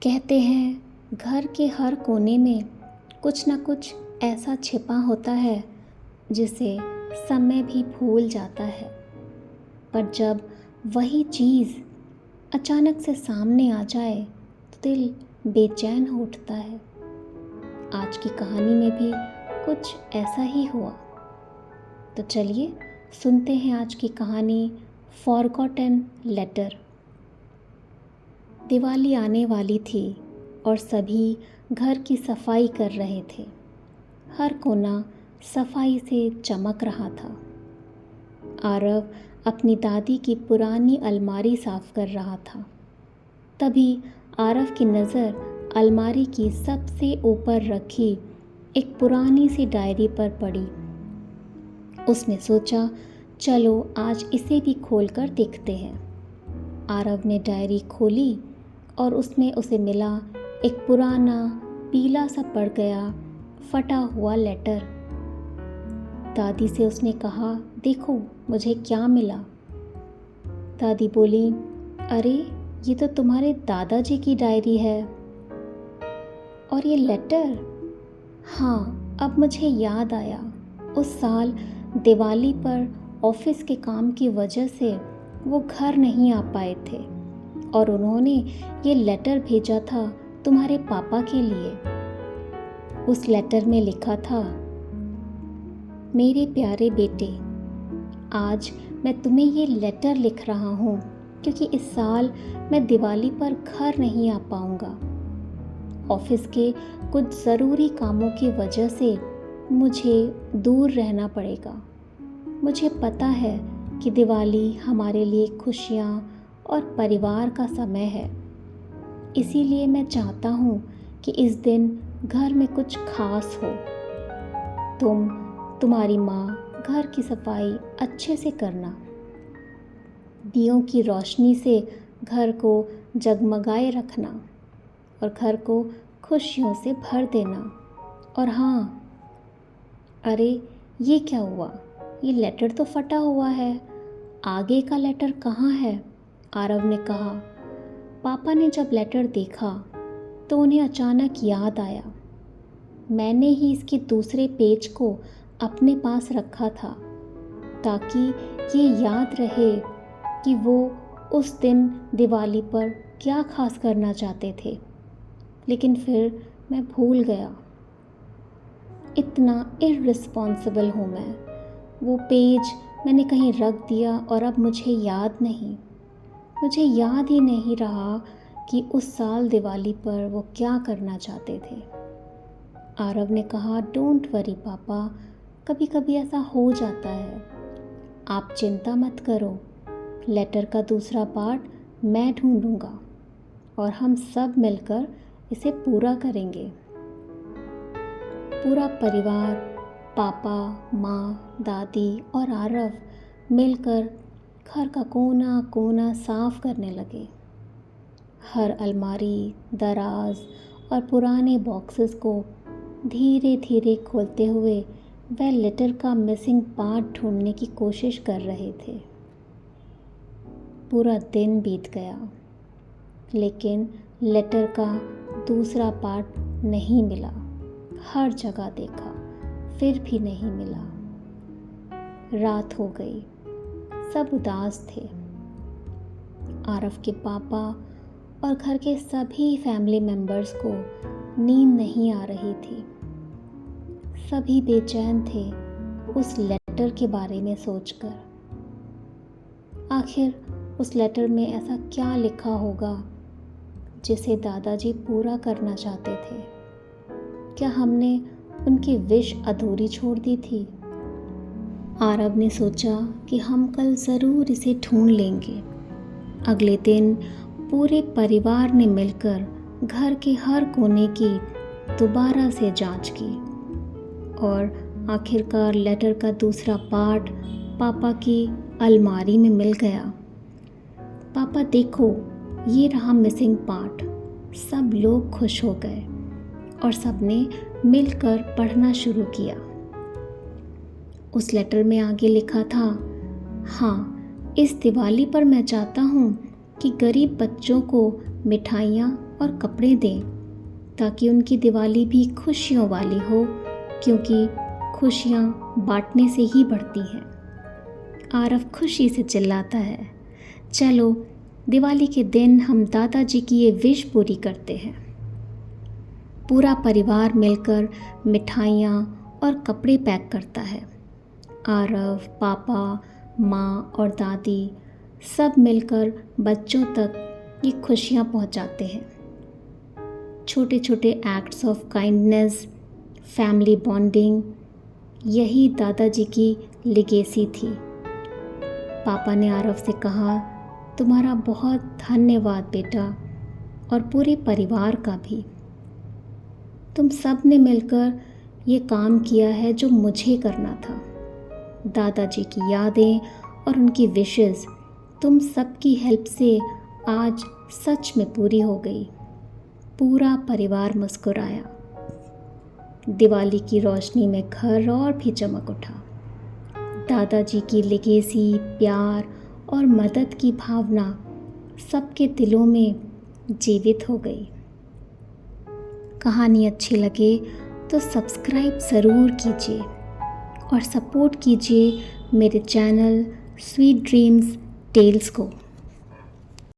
कहते हैं घर के हर कोने में कुछ न कुछ ऐसा छिपा होता है जिसे समय भी भूल जाता है। पर जब वही चीज़ अचानक से सामने आ जाए तो दिल बेचैन हो उठता है। आज की कहानी में भी कुछ ऐसा ही हुआ। तो चलिए सुनते हैं आज की कहानी फॉरगॉटन लेटर। दिवाली आने वाली थी और सभी घर की सफाई कर रहे थे। हर कोना सफाई से चमक रहा था। आरव अपनी दादी की पुरानी अलमारी साफ कर रहा था। तभी आरव की नज़र अलमारी की सबसे ऊपर रखी एक पुरानी सी डायरी पर पड़ी। उसने सोचा, चलो आज इसे भी खोलकर देखते हैं। आरव ने डायरी खोली और उसमें उसे मिला एक पुराना पीला सा पड़ गया फटा हुआ लेटर। दादी से उसने कहा, देखो मुझे क्या मिला। दादी बोली, अरे ये तो तुम्हारे दादाजी की डायरी है। और ये लेटर? हाँ, अब मुझे याद आया। उस साल दिवाली पर ऑफिस के काम की वजह से वो घर नहीं आ पाए थे और उन्होंने ये लेटर भेजा था तुम्हारे पापा के लिए। उस लेटर में लिखा था, मेरे प्यारे बेटे, आज मैं तुम्हें ये लेटर लिख रहा हूँ क्योंकि इस साल मैं दिवाली पर घर नहीं आ पाऊँगा। ऑफिस के कुछ ज़रूरी कामों की वजह से मुझे दूर रहना पड़ेगा। मुझे पता है कि दिवाली हमारे लिए खुशियाँ और परिवार का समय है। इसीलिए मैं चाहता हूँ कि इस दिन घर में कुछ खास हो। तुम्हारी माँ घर की सफाई अच्छे से करना, दियों की रोशनी से घर को जगमगाए रखना और घर को खुशियों से भर देना। और हाँ, अरे ये क्या हुआ? ये लेटर तो फटा हुआ है। आगे का लेटर कहाँ है? आरव ने कहा। पापा ने जब लेटर देखा तो उन्हें अचानक याद आया, मैंने ही इसके दूसरे पेज को अपने पास रखा था ताकि ये याद रहे कि वो उस दिन दिवाली पर क्या खास करना चाहते थे। लेकिन फिर मैं भूल गया। इतना इर्रिस्पॉन्सिबल हूँ मैं। वो पेज मैंने कहीं रख दिया और अब मुझे याद नहीं। मुझे याद ही नहीं रहा कि उस साल दिवाली पर वो क्या करना चाहते थे। आरव ने कहा, डोंट वरी पापा, कभी कभी ऐसा हो जाता है। आप चिंता मत करो, लेटर का दूसरा पार्ट मैं ढूंढूंगा और हम सब मिलकर इसे पूरा करेंगे। पूरा परिवार, पापा, माँ, दादी और आरव मिलकर घर का कोना कोना साफ करने लगे। हर अलमारी, दराज और पुराने बॉक्सेस को धीरे धीरे खोलते हुए वह लेटर का मिसिंग पार्ट ढूंढने की कोशिश कर रहे थे। पूरा दिन बीत गया लेकिन लेटर का दूसरा पार्ट नहीं मिला। हर जगह देखा फिर भी नहीं मिला। रात हो गई, सब उदास थे। आरव के पापा और घर के सभी फैमिली मेंबर्स को नींद नहीं आ रही थी। सभी बेचैन थे उस लेटर के बारे में सोचकर। आखिर उस लेटर में ऐसा क्या लिखा होगा जिसे दादाजी पूरा करना चाहते थे? क्या हमने उनकी विश अधूरी छोड़ दी थी? आरव ने सोचा कि हम कल ज़रूर इसे ढूंढ लेंगे। अगले दिन पूरे परिवार ने मिलकर घर के हर कोने की दोबारा से जांच की और आखिरकार लेटर का दूसरा पार्ट पापा की अलमारी में मिल गया। पापा देखो, ये रहा मिसिंग पार्ट। सब लोग खुश हो गए और सबने मिलकर पढ़ना शुरू किया। उस लेटर में आगे लिखा था, हाँ, इस दिवाली पर मैं चाहता हूँ कि गरीब बच्चों को मिठाइयाँ और कपड़े दें ताकि उनकी दिवाली भी खुशियों वाली हो, क्योंकि खुशियाँ बांटने से ही बढ़ती हैं। आरव खुशी से चिल्लाता है, चलो दिवाली के दिन हम दादाजी की ये विश पूरी करते हैं। पूरा परिवार मिलकर मिठाइयाँ और कपड़े पैक करता है। आरव, पापा, माँ और दादी सब मिलकर बच्चों तक ये खुशियाँ पहुँचाते हैं। छोटे छोटे acts of kindness, family bonding, यही दादाजी की लेगेसी थी। पापा ने आरव से कहा, तुम्हारा बहुत धन्यवाद बेटा, और पूरे परिवार का भी। तुम सब ने मिलकर ये काम किया है जो मुझे करना था। दादाजी की यादें और उनकी विशेस तुम सबकी हेल्प से आज सच में पूरी हो गई। पूरा परिवार मुस्कुराया। दिवाली की रोशनी में घर और भी चमक उठा। दादाजी की लेगेसी, प्यार और मदद की भावना सबके दिलों में जीवित हो गई। कहानी अच्छी लगे तो सब्सक्राइब ज़रूर कीजिए और सपोर्ट कीजिए मेरे चैनल स्वीट ड्रीम्स टेल्स को।